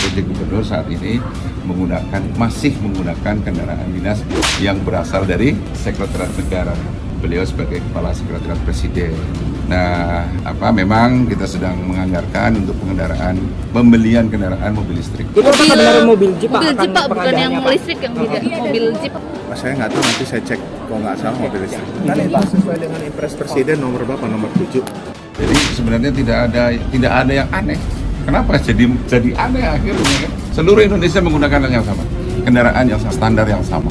PJ Gubernur saat ini masih menggunakan kendaraan dinas yang berasal dari Sekretariat Negara. Beliau sebagai Kepala Sekretariat Presiden. Nah, memang kita sedang menganggarkan untuk pembelian kendaraan mobil listrik. Mobil Jeep Pak, bukan yang listrik yang tidak, mobil Jeep. Saya nggak tahu, nanti saya cek kalau nggak salah mobil listrik. Kan itu sesuai dengan Impres Presiden nomor berapa? Nomor 7. Jadi sebenarnya tidak ada yang aneh. Kenapa jadi aneh akhirnya? Seluruh Indonesia menggunakan hal yang sama, kendaraan yang standar yang sama.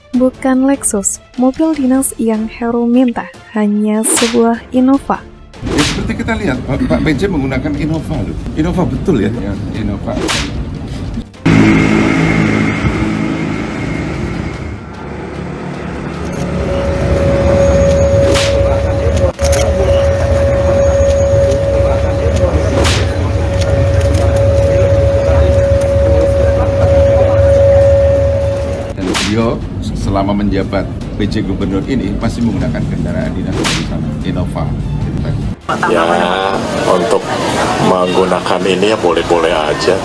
Bukan Lexus, mobil dinas yang Heru minta hanya sebuah Innova. Ya seperti kita lihat, Pak PJ menggunakan Innova loh. Innova betul ya, Innova. Dan beliau selama menjabat PJ Gubernur ini masih menggunakan kendaraan dinas dari sana, Innova. Ya, untuk menggunakan ini ya boleh-boleh aja.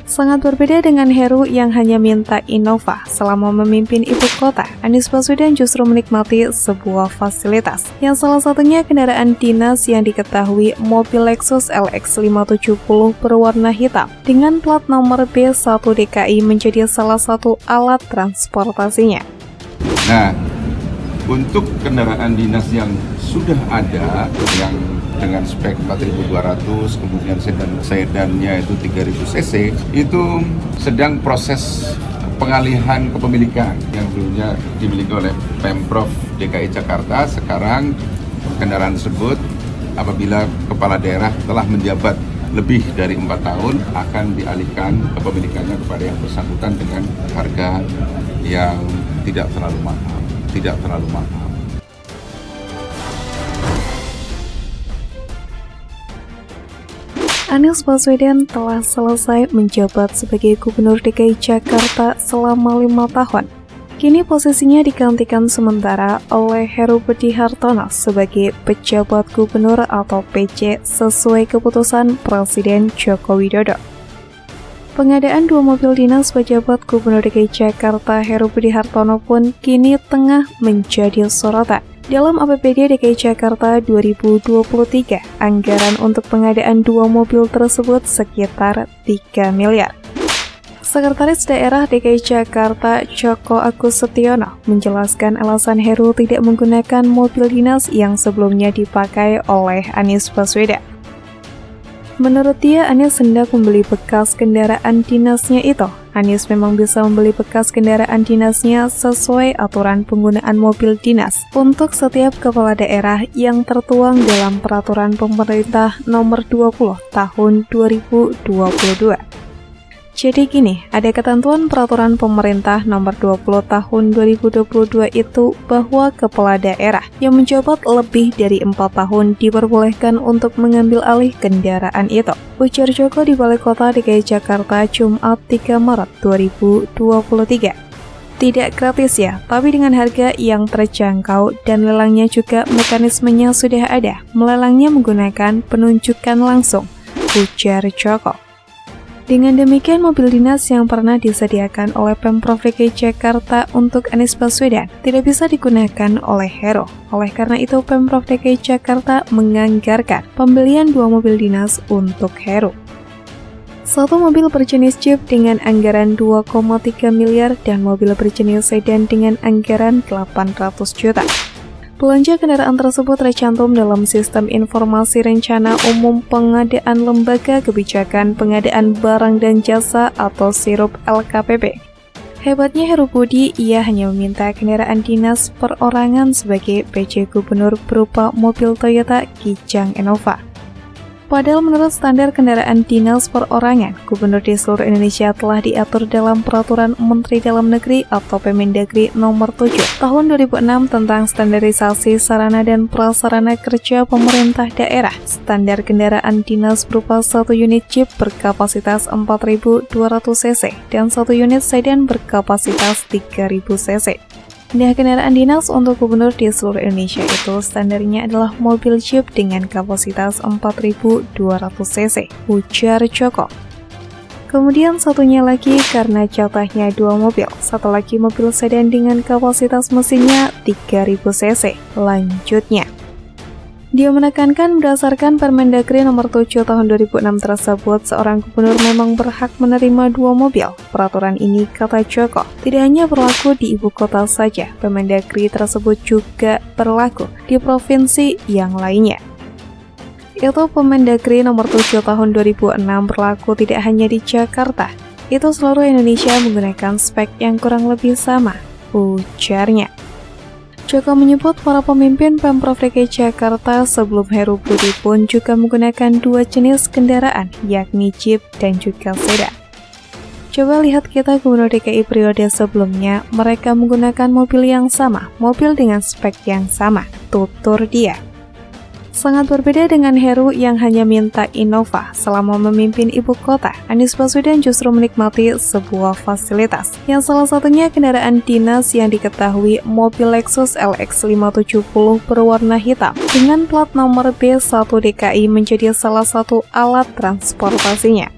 Sangat berbeda dengan Heru yang hanya minta Innova. Selama memimpin ibu kota, Anies Baswedan justru menikmati sebuah fasilitas, yang salah satunya kendaraan dinas yang diketahui mobil Lexus LX 570 berwarna hitam dengan plat nomor B1 DKI menjadi salah satu alat transportasinya. Nah, untuk kendaraan dinas yang sudah ada, yang dengan spek 4.200, kemudian sedannya itu 3.000 cc, itu sedang proses pengalihan kepemilikan yang dulunya dimiliki oleh Pemprov DKI Jakarta. Sekarang kendaraan tersebut apabila kepala daerah telah menjabat lebih dari 4 tahun akan dialihkan kepemilikannya kepada yang bersangkutan dengan harga yang tidak terlalu mahal. Anies Baswedan telah selesai menjabat sebagai Gubernur DKI Jakarta selama 5 tahun. Kini posisinya digantikan sementara oleh Heru Budi Hartono sebagai pejabat gubernur atau PJ sesuai keputusan Presiden Joko Widodo. Pengadaan 2 mobil dinas pejabat Gubernur DKI Jakarta Heru Budi Hartono pun kini tengah menjadi sorotan. Dalam APBD DKI Jakarta 2023, anggaran untuk pengadaan 2 mobil tersebut sekitar 3 miliar. Sekretaris Daerah DKI Jakarta Joko Agus Setiono menjelaskan alasan Heru tidak menggunakan mobil dinas yang sebelumnya dipakai oleh Anies Baswedan. Menurut dia, Anies hendak membeli bekas kendaraan dinasnya itu. Anies memang bisa membeli bekas kendaraan dinasnya sesuai aturan penggunaan mobil dinas untuk setiap kepala daerah yang tertuang dalam Peraturan Pemerintah Nomor 20 Tahun 2022. Jadi gini, ada ketentuan Peraturan Pemerintah Nomor 20 Tahun 2022 itu bahwa kepala daerah yang menjabat lebih dari 4 tahun diperbolehkan untuk mengambil alih kendaraan itu. Ujar Joko di Balai Kota DKI Jakarta Jumat 3 Maret 2023. Tidak gratis ya, tapi dengan harga yang terjangkau dan lelangnya juga mekanismenya sudah ada. Melelangnya menggunakan penunjukan langsung, ujar Joko. Dengan demikian, mobil dinas yang pernah disediakan oleh Pemprov DKI Jakarta untuk Anies Baswedan tidak bisa digunakan oleh Heru. Oleh karena itu, Pemprov DKI Jakarta menganggarkan pembelian 2 mobil dinas untuk Heru. 1 mobil berjenis Jeep dengan anggaran 2,3 miliar dan mobil berjenis sedan dengan anggaran 800 juta. Belanja kendaraan tersebut tercantum dalam Sistem Informasi Rencana Umum Pengadaan Lembaga Kebijakan Pengadaan Barang dan Jasa atau SIRUP LKPP. Hebatnya Heru Budi, ia hanya meminta kendaraan dinas perorangan sebagai PJ Gubernur berupa mobil Toyota Kijang Innova. Padahal menurut standar kendaraan dinas perorangan, gubernur di seluruh Indonesia telah diatur dalam Peraturan Menteri Dalam Negeri atau Permendagri Nomor 7 Tahun 2006 tentang standarisasi sarana dan prasarana kerja pemerintah daerah. Standar kendaraan dinas berupa 1 unit Jeep berkapasitas 4.200 cc dan 1 unit sedan berkapasitas 3.000 cc. Nah, kendaraan dinas untuk gubernur di seluruh Indonesia itu standarnya adalah mobil Jeep dengan kapasitas 4.200 cc, ujar Joko. Kemudian satunya lagi karena jatahnya 2 mobil, satu lagi mobil sedan dengan kapasitas mesinnya 3000 cc. Lanjutnya, dia menekankan berdasarkan Permendagri nomor 7 tahun 2006 tersebut, seorang gubernur memang berhak menerima 2 mobil. Peraturan ini, kata Joko, tidak hanya berlaku di ibu kota saja, Permendagri tersebut juga berlaku di provinsi yang lainnya. Itu Permendagri nomor 7 tahun 2006 berlaku tidak hanya di Jakarta, itu seluruh Indonesia menggunakan spek yang kurang lebih sama, ujarnya. Joko menyebut para pemimpin Pemprov DKI Jakarta sebelum Heru Budi pun juga menggunakan 2 jenis kendaraan, yakni Jeep dan juga sedan. Coba lihat kita Gubernur DKI periode sebelumnya, mereka menggunakan mobil yang sama, mobil dengan spek yang sama, tutur dia. Sangat berbeda dengan Heru yang hanya minta Innova. Selama memimpin ibu kota, Anies Baswedan justru menikmati sebuah fasilitas, yang salah satunya kendaraan dinas yang diketahui mobil Lexus LX 570 berwarna hitam dengan plat nomor B1 DKI menjadi salah satu alat transportasinya.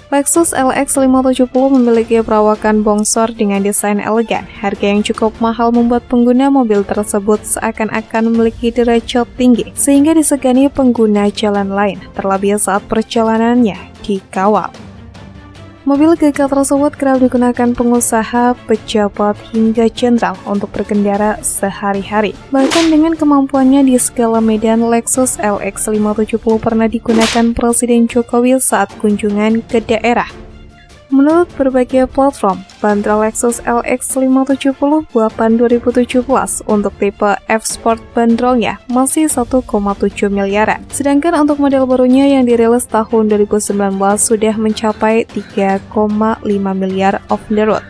Lexus LX 570 memiliki perawakan bongsor dengan desain elegan. Harga yang cukup mahal membuat pengguna mobil tersebut seakan-akan memiliki derajat tinggi, sehingga disegani pengguna jalan lain, terlebih saat perjalanannya dikawal. Mobil gagah tersebut kerap digunakan pengusaha, pejabat, hingga jenderal untuk berkendara sehari-hari. Bahkan dengan kemampuannya di segala medan, Lexus LX 570 pernah digunakan Presiden Jokowi saat kunjungan ke daerah. Menurut berbagai platform, bandrol Lexus LX 570 buatan 2017 untuk tipe F-Sport bandrolnya masih 1,7 miliaran. Sedangkan untuk model barunya yang dirilis tahun 2019 sudah mencapai 3,5 miliar off the road.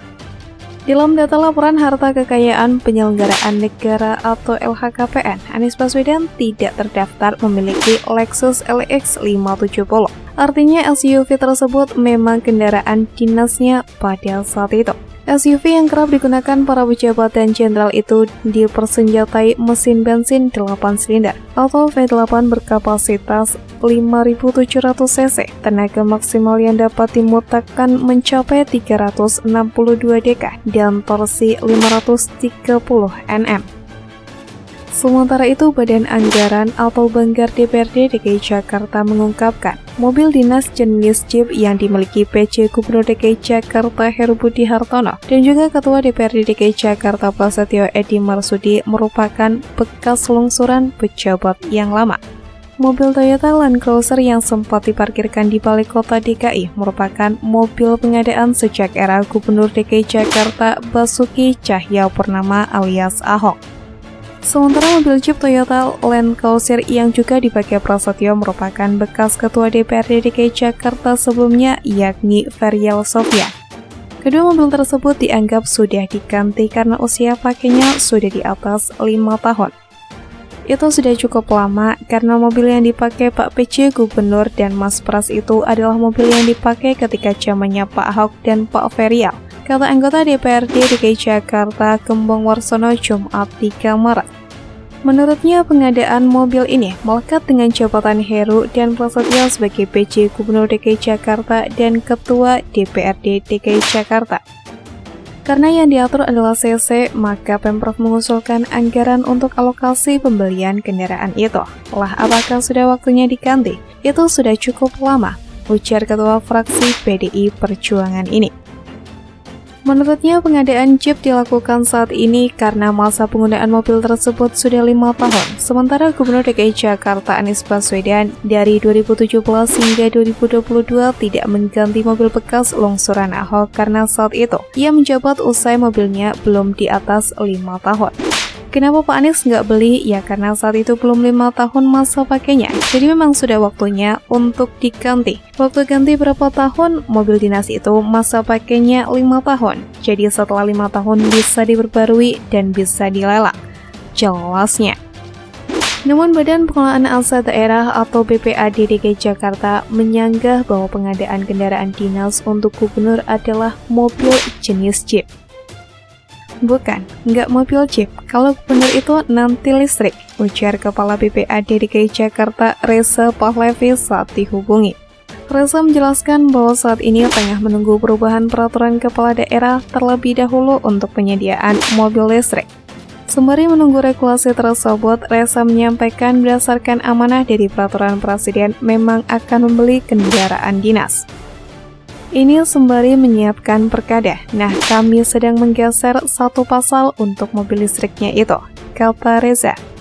Dalam data laporan harta kekayaan penyelenggaraan negara atau LHKPN, Anies Baswedan tidak terdaftar memiliki Lexus LX 570. Artinya SUV tersebut memang kendaraan dinasnya pada saat itu. SUV yang kerap digunakan para pejabat dan jenderal itu dipersenjatai mesin bensin 8 silinder atau V8 berkapasitas 5.700 cc. Tenaga maksimal yang dapat dimutakkan mencapai 362 dk dan torsi 530 Nm. Sementara itu, Badan Anggaran atau Banggar DPRD DKI Jakarta mengungkapkan, mobil dinas jenis Jeep yang dimiliki PJ Gubernur DKI Jakarta Heru Budi Hartono dan juga Ketua DPRD DKI Jakarta Prasetyo Edi Marsudi merupakan bekas longsoran pejabat yang lama. Mobil Toyota Land Cruiser yang sempat diparkirkan di balai kota DKI merupakan mobil pengadaan sejak era Gubernur DKI Jakarta Basuki Cahayapurnama alias Ahok. Sementara mobil Jeep Toyota Land Cruiser yang juga dipakai Prasetyo merupakan bekas Ketua DPRD DKI Jakarta sebelumnya, yakni Ferial Sofyan. Kedua mobil tersebut dianggap sudah diganti karena usia pakainya sudah di atas 5 tahun. Itu sudah cukup lama karena mobil yang dipakai Pak PJ Gubernur dan Mas Pras itu adalah mobil yang dipakai ketika zamannya Pak Ahok dan Pak Ferial, kata anggota DPRD DKI Jakarta Gembong Warsono Jumat 3 Maret. Menurutnya, pengadaan mobil ini melekat dengan jabatan Heru dan Prasetyo sebagai PJ Gubernur DKI Jakarta dan Ketua DPRD DKI Jakarta. Karena yang diatur adalah CC, maka Pemprov mengusulkan anggaran untuk alokasi pembelian kendaraan itu. Lah, apakah sudah waktunya diganti? Itu sudah cukup lama, ujar Ketua Fraksi PDI Perjuangan ini. Menurutnya, pengadaan Jeep dilakukan saat ini karena masa penggunaan mobil tersebut sudah 5 tahun. Sementara Gubernur DKI Jakarta Anies Baswedan dari 2017 hingga 2022 tidak mengganti mobil bekas longsoran Ahok karena saat itu ia menjabat usai mobilnya belum di atas 5 tahun. Kenapa Pak Anies nggak beli? Ya karena saat itu belum 5 tahun masa pakainya. Jadi memang sudah waktunya untuk diganti. Waktu ganti berapa tahun? Mobil dinas itu masa pakainya 5 tahun. Jadi setelah 5 tahun bisa diperbarui dan bisa dilelang. Jelasnya. Namun Badan Pengelolaan Aset Daerah atau BPAD DKI Jakarta menyanggah bahwa pengadaan kendaraan dinas untuk gubernur adalah mobil jenis Jeep. Bukan, nggak mobil Jeep. Kalau gubernur itu nanti listrik, ujar Kepala BPAD DKI Jakarta Reza Pahlavi saat dihubungi. Reza menjelaskan bahwa saat ini tengah menunggu perubahan peraturan kepala daerah terlebih dahulu untuk penyediaan mobil listrik. Sembari menunggu regulasi tersebut, Reza menyampaikan berdasarkan amanah dari peraturan presiden memang akan membeli kendaraan dinas. Ini sembari menyiapkan perkada. Nah, kami sedang menggeser satu pasal untuk mobil listriknya itu, kata Reza.